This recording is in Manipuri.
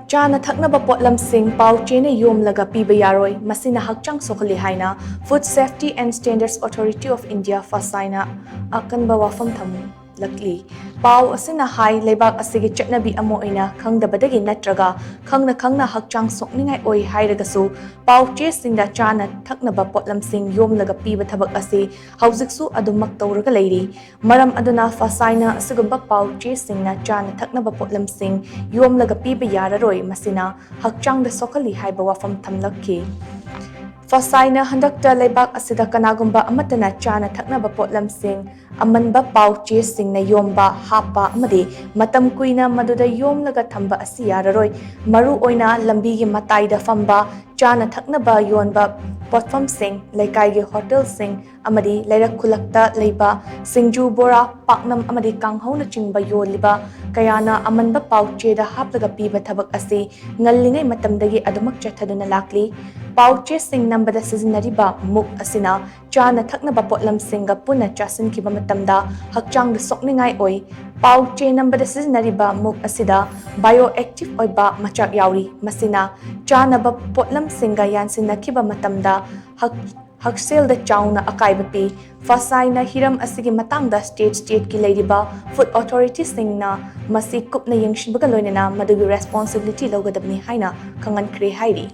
Chana thaknaba Potlam sing Paoche Yomlaga Piba Yaroi, masina hakchang shok-halli Haina, Food Safety and Standards Authority of India Fssai Akanba Wapham Thamlakli. Pao asina hai lebak asigi Chanaba amoina khangdabadagi natraga khangna hakchang sokningai oi hairagasu Paoche singda Chana thaknaba Potlam sing Yomlaga Piba thabak asi hauziksu adumak tawraga leiri. Maram aduna Fssai asigumba Paoche singna Chana thaknaba Potlam sing Yomlaga Piba Yaroi masina hakchang da shok-halli haiba wafam thamlakli. Fssai handakta lebak asida kanagumba amatana Chana thaknaba Potlam sing amanba Paoche sing na yomba hapa amadi matam kuina maduda yomlaga thamba asi yararoi maru oina lambi gi matai da famba Chana thaknaba yonba Wapham sing laikai gi hotel sing amadi lairak khulakta leiba singju bora paknam amadi kanghau na chingba yoliba kayana amanba Paoche da haplaga piba thabak asi ngallingai matamdagi adumak chathaduna lakli. Paoche sing nambada sizinariba muk asina Chana thaknaba Potlam singa puna chasin kiba matamda hakchang da sokningai oi. Paoche nambada sizinariba muk asida bioactive oiba machak yauri masina Chanaba Potlam singa yansina kiba matamda haksel da chauna akaiba pi. Fssai hiram asigi matangda state ki leiriba food authority singna masi kupna yengshinbaga loinana madugi responsibility logadabni haina kangan kre hairi.